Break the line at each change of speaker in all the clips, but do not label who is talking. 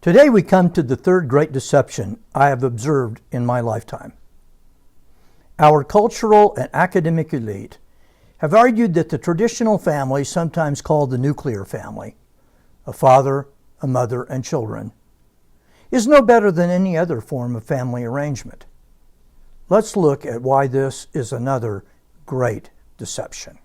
Today we come to the third great deception I have observed in my lifetime. Our cultural and academic elite have argued that the traditional family, sometimes called the nuclear family, a father, a mother, and children, is no better than any other form of family arrangement. Let's look at why this is another great deception.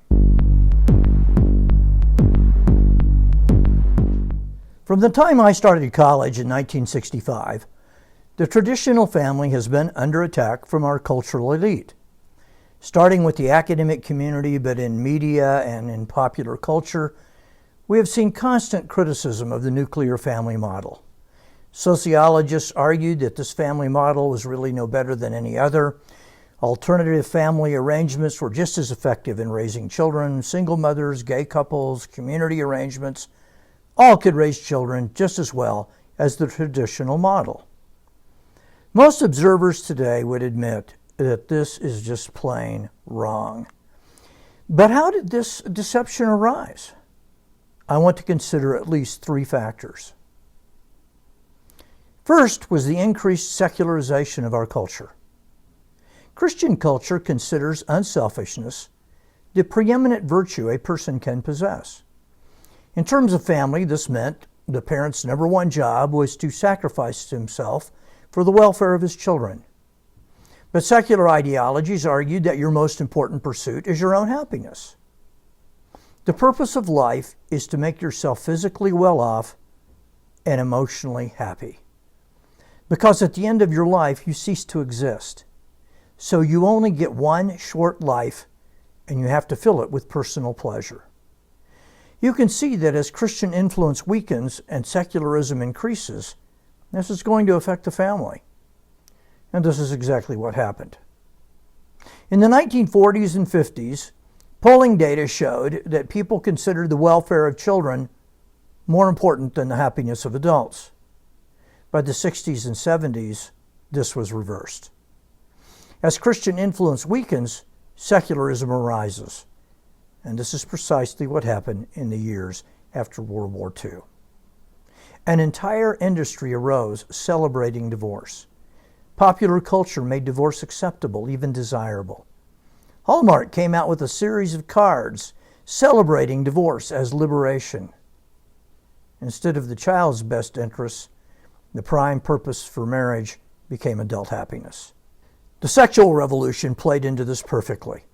From the time I started college in 1965, the traditional family has been under attack from our cultural elite. Starting with the academic community, but in media and in popular culture, we have seen constant criticism of the nuclear family model. Sociologists argued that this family model was really no better than any other. Alternative family arrangements were just as effective in raising children. Single mothers, gay couples, community arrangements, all could raise children just as well as the traditional model. Most observers today would admit that this is just plain wrong. But how did this deception arise? I want to consider at least three factors. First was the increased secularization of our culture. Christian culture considers unselfishness the preeminent virtue a person can possess. In terms of family, this meant the parent's number one job was to sacrifice himself for the welfare of his children. But secular ideologies argued that your most important pursuit is your own happiness. The purpose of life is to make yourself physically well off and emotionally happy. Because at the end of your life, you cease to exist. So you only get one short life, and you have to fill it with personal pleasure. You can see that as Christian influence weakens and secularism increases, this is going to affect the family. And this is exactly what happened. In the 1940s and 50s, polling data showed that people considered the welfare of children more important than the happiness of adults. By the 60s and 70s, this was reversed. As Christian influence weakens, secularism arises. And this is precisely what happened in the years after World War II. An entire industry arose celebrating divorce. Popular culture made divorce acceptable, even desirable. Hallmark came out with a series of cards celebrating divorce as liberation. Instead of the child's best interests, the prime purpose for marriage became adult happiness. The sexual revolution played into this perfectly.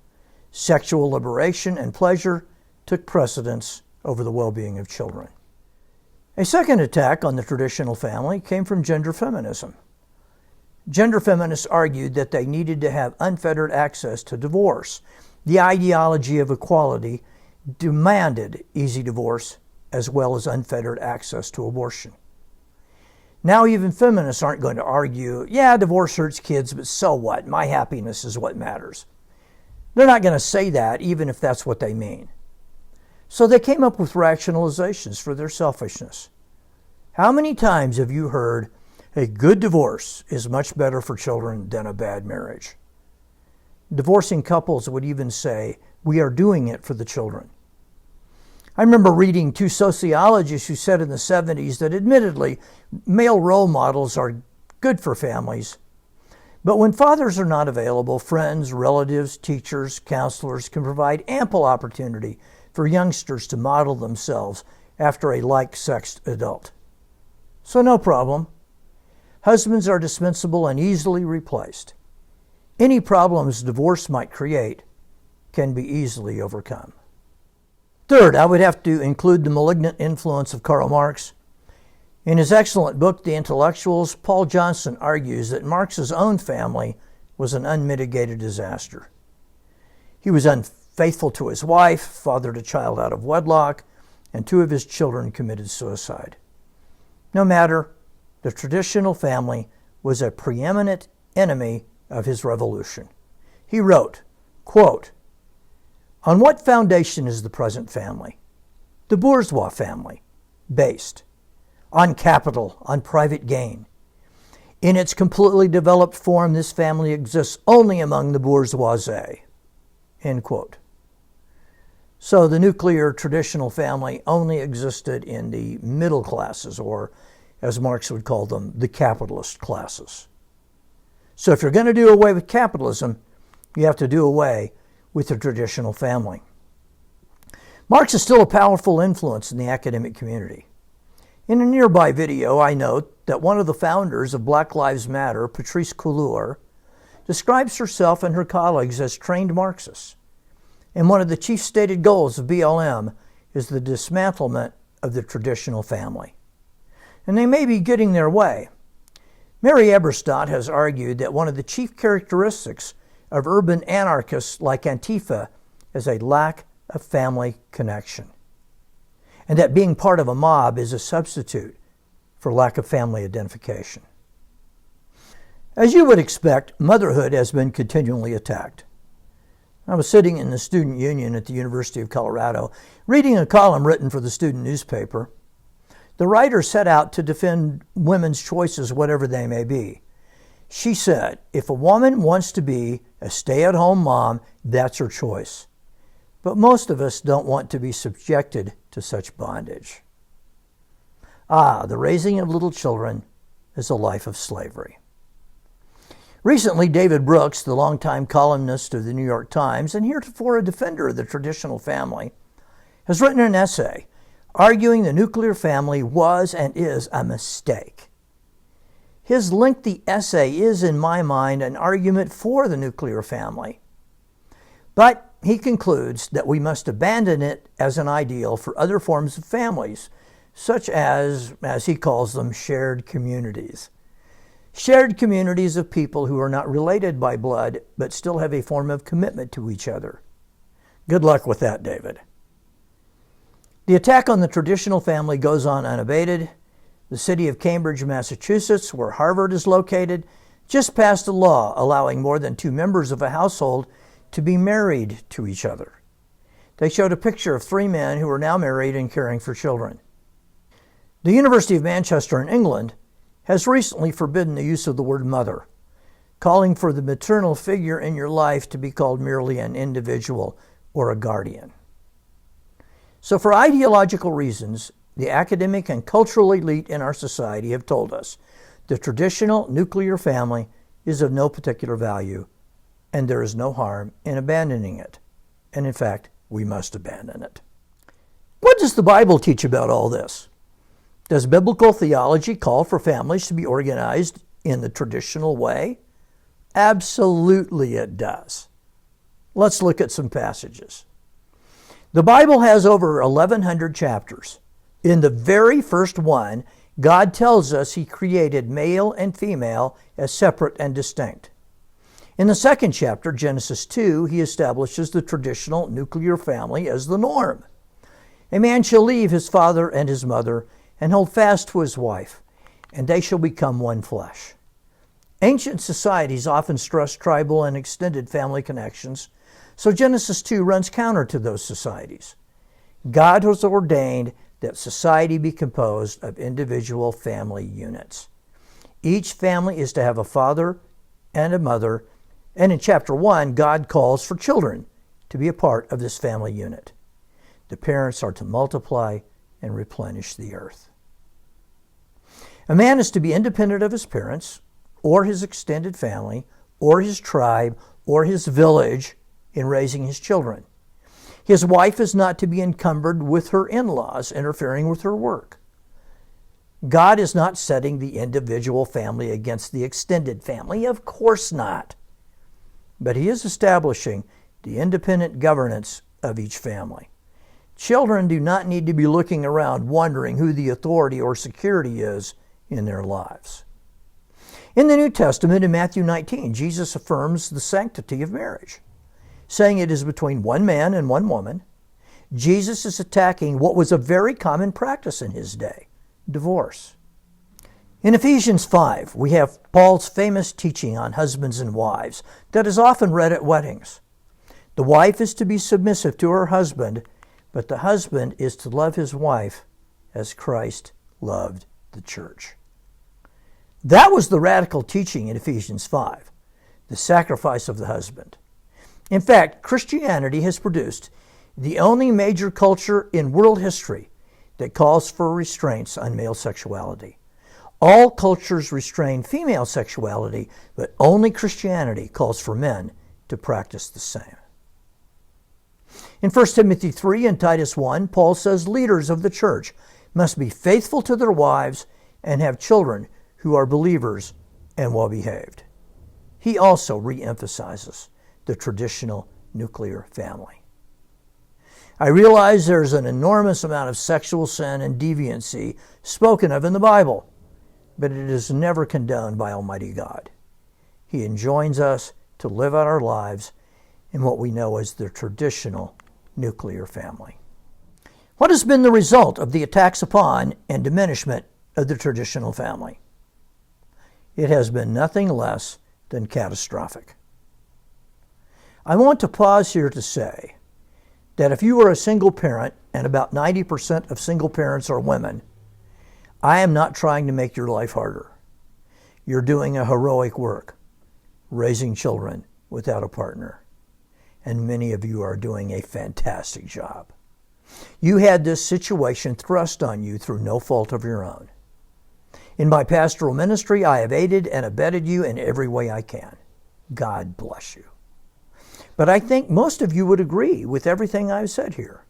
Sexual liberation and pleasure took precedence over the well-being of children. A second attack on the traditional family came from gender feminism. Gender feminists argued that they needed to have unfettered access to divorce. The ideology of equality demanded easy divorce as well as unfettered access to abortion. Now even feminists aren't going to argue, yeah, divorce hurts kids, but so what? My happiness is what matters. They're not going to say that, even if that's what they mean. So they came up with rationalizations for their selfishness. How many times have you heard, a good divorce is much better for children than a bad marriage? Divorcing couples would even say, we are doing it for the children. I remember reading two sociologists who said in the 70s that admittedly, male role models are good for families. But when fathers are not available, friends, relatives, teachers, counselors can provide ample opportunity for youngsters to model themselves after a like-sexed adult. So no problem. Husbands are dispensable and easily replaced. Any problems divorce might create can be easily overcome. Third, I would have to include the malignant influence of Karl Marx. In his excellent book, The Intellectuals, Paul Johnson argues that Marx's own family was an unmitigated disaster. He was unfaithful to his wife, fathered a child out of wedlock, and two of his children committed suicide. No matter, the traditional family was a preeminent enemy of his revolution. He wrote, quote, "On what foundation is the present family? The bourgeois family, based on capital, on private gain. In its completely developed form, this family exists only among the bourgeoisie." End quote. So the nuclear traditional family only existed in the middle classes or as Marx would call them, the capitalist classes. So if you're going to do away with capitalism, you have to do away with the traditional family. Marx is still a powerful influence in the academic community. In a nearby video, I note that one of the founders of Black Lives Matter, Patrisse Cullors, describes herself and her colleagues as trained Marxists. And one of the chief stated goals of BLM is the dismantlement of the traditional family. And they may be getting their way. Mary Eberstadt has argued that one of the chief characteristics of urban anarchists like Antifa is a lack of family connection, and that being part of a mob is a substitute for lack of family identification. As you would expect, motherhood has been continually attacked. I was sitting in the student union at the University of Colorado, reading a column written for the student newspaper. The writer set out to defend women's choices, whatever they may be. She said, if a woman wants to be a stay-at-home mom, that's her choice. But most of us don't want to be subjected to such bondage. The raising of little children is a life of slavery. Recently, David Brooks, the longtime columnist of the New York Times and heretofore a defender of the traditional family, has written an essay arguing the nuclear family was and is a mistake. His lengthy essay is, in my mind, an argument for the nuclear family. But he concludes that we must abandon it as an ideal for other forms of families, such as he calls them, shared communities. Shared communities of people who are not related by blood, but still have a form of commitment to each other. Good luck with that, David. The attack on the traditional family goes on unabated. The city of Cambridge, Massachusetts, where Harvard is located, just passed a law allowing more than 2 members of a household to be married to each other. They showed a picture of 3 men who are now married and caring for children. The University of Manchester in England has recently forbidden the use of the word mother, calling for the maternal figure in your life to be called merely an individual or a guardian. So for ideological reasons, the academic and cultural elite in our society have told us the traditional nuclear family is of no particular value, and there is no harm in abandoning it. And in fact, we must abandon it. What does the Bible teach about all this? Does biblical theology call for families to be organized in the traditional way? Absolutely it does. Let's look at some passages. The Bible has over 1,100 chapters. In the very first one, God tells us He created male and female as separate and distinct. In the second chapter, Genesis 2, He establishes the traditional nuclear family as the norm. A man shall leave his father and his mother and hold fast to his wife, and they shall become one flesh. Ancient societies often stressed tribal and extended family connections, so Genesis 2 runs counter to those societies. God has ordained that society be composed of individual family units. Each family is to have a father and a mother, and in chapter 1, God calls for children to be a part of this family unit. The parents are to multiply and replenish the earth. A man is to be independent of his parents, or his extended family, or his tribe, or his village in raising his children. His wife is not to be encumbered with her in-laws interfering with her work. God is not setting the individual family against the extended family, of course not. But He is establishing the independent governance of each family. Children do not need to be looking around wondering who the authority or security is in their lives. In the New Testament, in Matthew 19, Jesus affirms the sanctity of marriage, saying it is between one man and one woman. Jesus is attacking what was a very common practice in His day, divorce. In Ephesians 5, we have Paul's famous teaching on husbands and wives that is often read at weddings. The wife is to be submissive to her husband, but the husband is to love his wife as Christ loved the church. That was the radical teaching in Ephesians 5, the sacrifice of the husband. In fact, Christianity has produced the only major culture in world history that calls for restraints on male sexuality. All cultures restrain female sexuality, but only Christianity calls for men to practice the same. In 1 Timothy 3 and Titus 1, Paul says leaders of the church must be faithful to their wives and have children who are believers and well-behaved. He also re-emphasizes the traditional nuclear family. I realize there's an enormous amount of sexual sin and deviancy spoken of in the Bible, but it is never condoned by Almighty God. He enjoins us to live out our lives in what we know as the traditional nuclear family. What has been the result of the attacks upon and diminishment of the traditional family? It has been nothing less than catastrophic. I want to pause here to say that if you are a single parent, and about 90% of single parents are women, I am not trying to make your life harder. You're doing a heroic work, raising children without a partner. And many of you are doing a fantastic job. You had this situation thrust on you through no fault of your own. In my pastoral ministry, I have aided and abetted you in every way I can. God bless you. But I think most of you would agree with everything I've said here.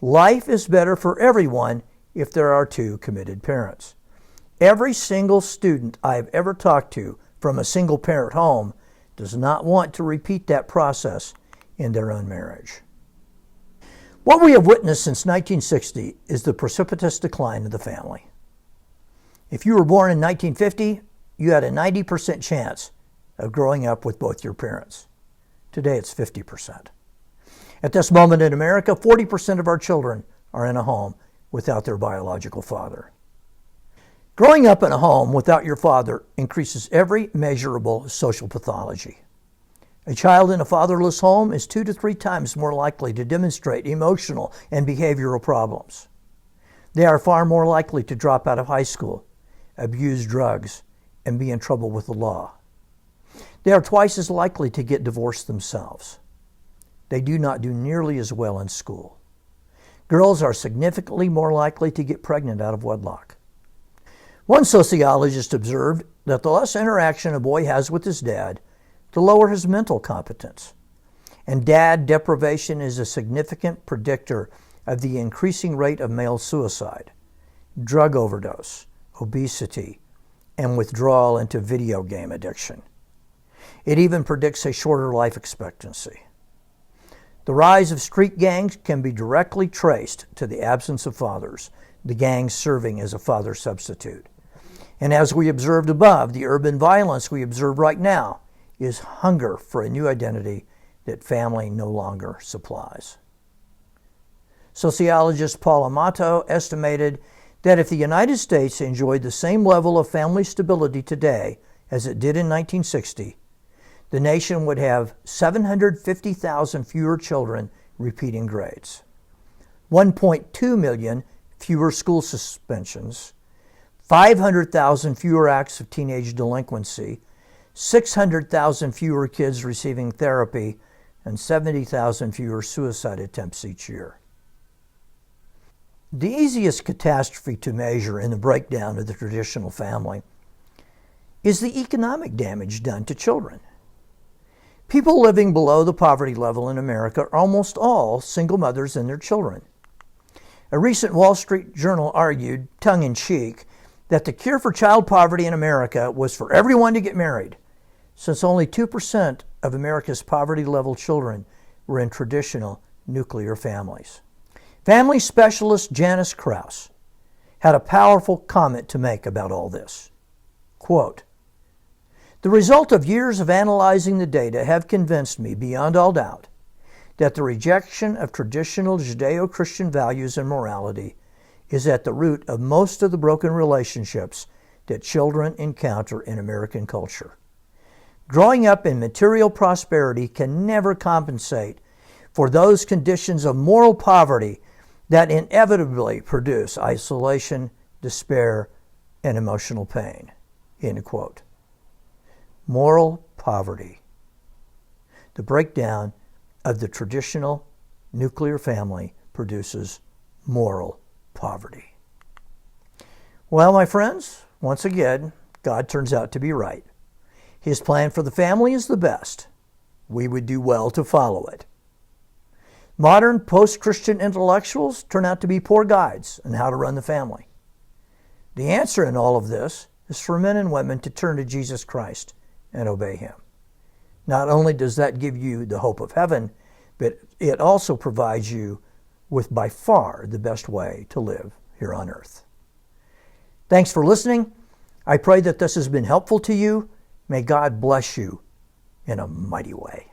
Life is better for everyone if there are two committed parents. Every single student I've ever talked to from a single parent home does not want to repeat that process in their own marriage. What we have witnessed since 1960 is the precipitous decline of the family. If you were born in 1950, you had a 90% chance of growing up with both your parents. Today it's 50%. At this moment in America, 40% of our children are in a home without their biological father. Growing up in a home without your father increases every measurable social pathology. A child in a fatherless home is 2 to 3 times more likely to demonstrate emotional and behavioral problems. They are far more likely to drop out of high school, abuse drugs, and be in trouble with the law. They are twice as likely to get divorced themselves. They do not do nearly as well in school. Girls are significantly more likely to get pregnant out of wedlock. One sociologist observed that the less interaction a boy has with his dad, the lower his mental competence. And dad deprivation is a significant predictor of the increasing rate of male suicide, drug overdose, obesity, and withdrawal into video game addiction. It even predicts a shorter life expectancy. The rise of street gangs can be directly traced to the absence of fathers, the gangs serving as a father substitute. And as we observed above, the urban violence we observe right now is hunger for a new identity that family no longer supplies. Sociologist Paul Amato estimated that if the United States enjoyed the same level of family stability today as it did in 1960, the nation would have 750,000 fewer children repeating grades, 1.2 million fewer school suspensions, 500,000 fewer acts of teenage delinquency, 600,000 fewer kids receiving therapy, and 70,000 fewer suicide attempts each year. The easiest catastrophe to measure in the breakdown of the traditional family is the economic damage done to children. People living below the poverty level in America are almost all single mothers and their children. A recent Wall Street Journal argued, tongue-in-cheek, that the cure for child poverty in America was for everyone to get married, since only 2% of America's poverty-level children were in traditional nuclear families. Family specialist Janice Krause had a powerful comment to make about all this. Quote, "The result of years of analyzing the data have convinced me beyond all doubt that the rejection of traditional Judeo-Christian values and morality is at the root of most of the broken relationships that children encounter in American culture. Growing up in material prosperity can never compensate for those conditions of moral poverty that inevitably produce isolation, despair, and emotional pain." End quote. Moral poverty. The breakdown of the traditional nuclear family produces moral poverty. Well, my friends, Once again, God turns out to be right. His plan for the family is the best. We would do well to follow it. Modern post-Christian intellectuals turn out to be poor guides on how to run the family. The answer in all of this is for men and women to turn to Jesus Christ and obey Him. Not only does that give you the hope of heaven, but it also provides you with by far the best way to live here on earth. Thanks for listening. I pray that this has been helpful to you. May God bless you in a mighty way.